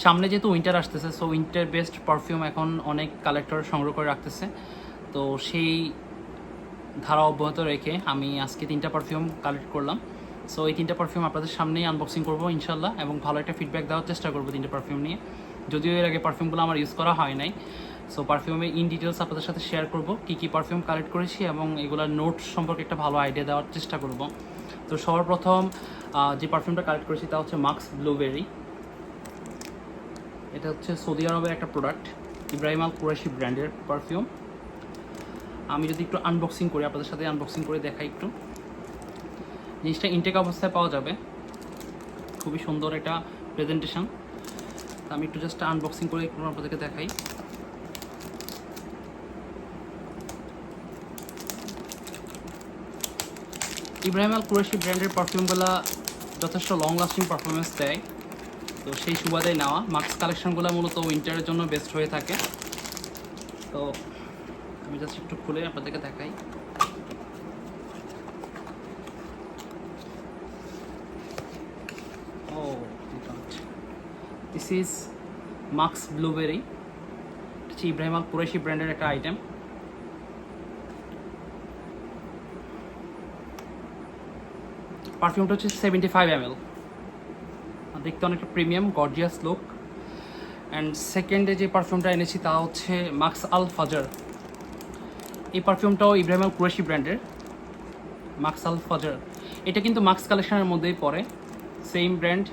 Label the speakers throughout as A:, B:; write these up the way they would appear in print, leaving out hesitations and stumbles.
A: সামনে যেহেতু উইন্টার আসতেছে, সো উইন্টার বেস্ট পারফিউম এখন অনেক কালেক্টর সংগ্রহ করে রাখতেছে। তো সেই ধারা অব্যাহত রেখে আমি আজকে 3টা পারফিউম কালেক্ট করলাম। সো এই 3টা পারফিউম আপনাদের সামনেই আনবক্সিং করবো ইনশাল্লাহ, এবং ভালো একটা ফিডব্যাক দেওয়ার চেষ্টা করবো 3টা পারফিউম নিয়ে। যদিও এর আগে পারফিউমগুলো আমার ইউজ করা হয় নাই, সো পারফিউমের ইন ডিটেলস আপনাদের সাথে শেয়ার করবো, কী কী পারফিউম কালেক্ট করেছি এবং এগুলোর নোটস সম্পর্কে একটা ভালো আইডিয়া দেওয়ার চেষ্টা করব। তো সর্বপ্রথম যে পারফিউমটা কালেক্ট করেছি তা হচ্ছে মাক্স ব্লুবেরি। এটা হচ্ছে সৌদি আরবের একটা প্রোডাক্ট, ইব্রাহিম আল কুরাইশি ব্র্যান্ডের পারফিউম। আমি যদি একটু আনবক্সিং করি, আপনাদের সাথে আনবক্সিং করে দেখাই একটু। জিনিসটা ইনটেক অবস্থায় পাওয়া যাবে, খুবই সুন্দর একটা প্রেজেন্টেশন। আমি একটু জাস্ট আনবক্সিং করে একটু আপনাদেরকে দেখাই। ইব্রাহিম আল কুরাইশি ব্র্যান্ডের পারফিউমগুলো যথেষ্ট লং লাস্টিং পারফরমেন্স দেয়, তো সেই সুবাদে নেওয়া। মাক্স কালেকশনগুলো মূলত উইন্টারের জন্য বেস্ট হয়ে থাকে। তো আমি জাস্ট একটু খুলে আপনাদেরকে দেখাই। দিস ইজ মাক্স ব্লুবেরি, হচ্ছে ইব্রাহিম আল কুরাইশি ব্র্যান্ডের একটা আইটেম। পারফিউমটা হচ্ছে 75 ml, দেখতে অনেকটা প্রিমিয়াম গর্জিয়াস লুক। অ্যান্ড সেকেন্ডে যে পারফিউমটা এনেছি তা হচ্ছে মাক্স আল ফাজার। এই পারফিউমটাও ইব্রাহিম আল কুরাইশি ব্র্যান্ডের, মাক্স আল ফাজার। এটা কিন্তু মাক্স কালেকশনের মধ্যেই পড়ে, সেম ব্র্যান্ড,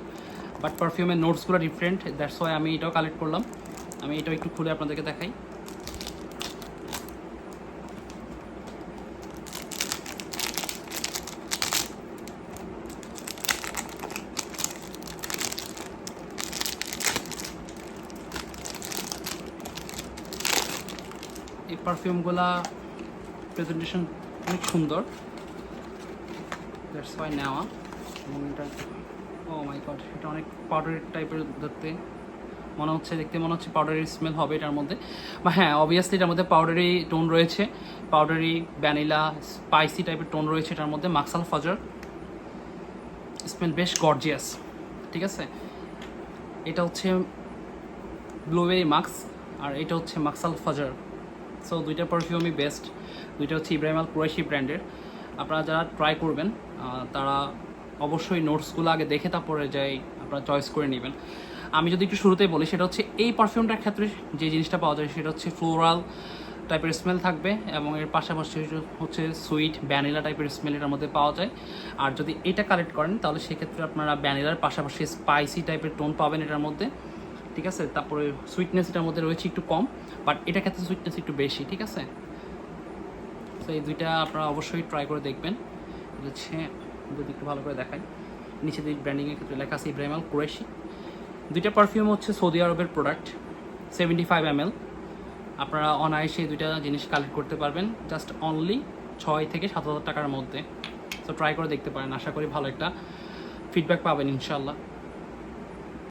A: বাট পারফিউমের নোটসগুলো ডিফারেন্ট, দ্যাটস ওয়াই আমি এটাও কালেক্ট করলাম। আমি এটাও একটু খুলে আপনাদেরকে দেখাই। এই পারফিউমগুলা প্রেজেন্টেশন অনেক সুন্দর, দ্যাটস ওয়াই নেওয়া। এবং এটা ও মাই গড, এটা অনেক পাউডারি টাইপের দেখতে মনে হচ্ছে, মনে হচ্ছে পাউডারি স্মেল হবে এটার মধ্যে। বা হ্যাঁ, অবভিয়াসলি এটার মধ্যে পাউডারি টোন রয়েছে, পাউডারি ভ্যানিলা স্পাইসি টাইপের টোন রয়েছে এটার মধ্যে। মাক্স আল ফাজার স্মেল বেশ গর্জিয়াস, ঠিক আছে। এটা হচ্ছে ব্লুবেরি মাক্স, আর এটা হচ্ছে মাক্স আল ফাজার। সো দুইটা পারফিউমই বেস্ট, দুইটা হচ্ছে ইব্রাহিম আল কুরাইশি ব্র্যান্ডের। আপনারা যারা ট্রাই করবেন তারা অবশ্যই নোটসগুলো আগে দেখে তারপরে যাই আপনারা চয়েস করে নেবেন। আমি যদি একটু শুরুতেই বলি, সেটা হচ্ছে এই পারফিউমটার ক্ষেত্রে যে জিনিসটা পাওয়া যায় সেটা হচ্ছে ফ্লোরাল টাইপের স্মেল থাকবে, এবং এর পাশাপাশি হচ্ছে সুইট ভ্যানিলা টাইপের স্মেল এটার মধ্যে পাওয়া যায়। আর যদি এটা কালেক্ট করেন তাহলে সেক্ষেত্রে আপনারা ভ্যানিলার পাশাপাশি স্পাইসি টাইপের টোন পাবেন এটার মধ্যে, ঠিক আছে। তারপরে সুইটনেস এটার মধ্যে রয়েছে একটু কম, বাট এটার ক্ষেত্রে সুইটনেস একটু বেশি, ঠিক আছে। তো এই দুইটা আপনারা অবশ্যই ট্রাই করে দেখবেন। হচ্ছে যদি একটু ভালো করে দেখাই, নিচে দিয়ে ব্র্যান্ডিংয়ের ক্ষেত্রে লেখা আছে ইব্রাহিম আল কুরাইশি। দুইটা পারফিউম হচ্ছে সৌদি আরবের প্রোডাক্ট, 75 ml। আপনারা অনায়াসে দুইটা জিনিস কালেক্ট করতে পারবেন জাস্ট অনলি 6 থেকে 7 হাজার টাকার মধ্যে। তো ট্রাই করে দেখতে পারেন, আশা করি ভালো একটা ফিডব্যাক পাবেন ইনশাল্লাহ।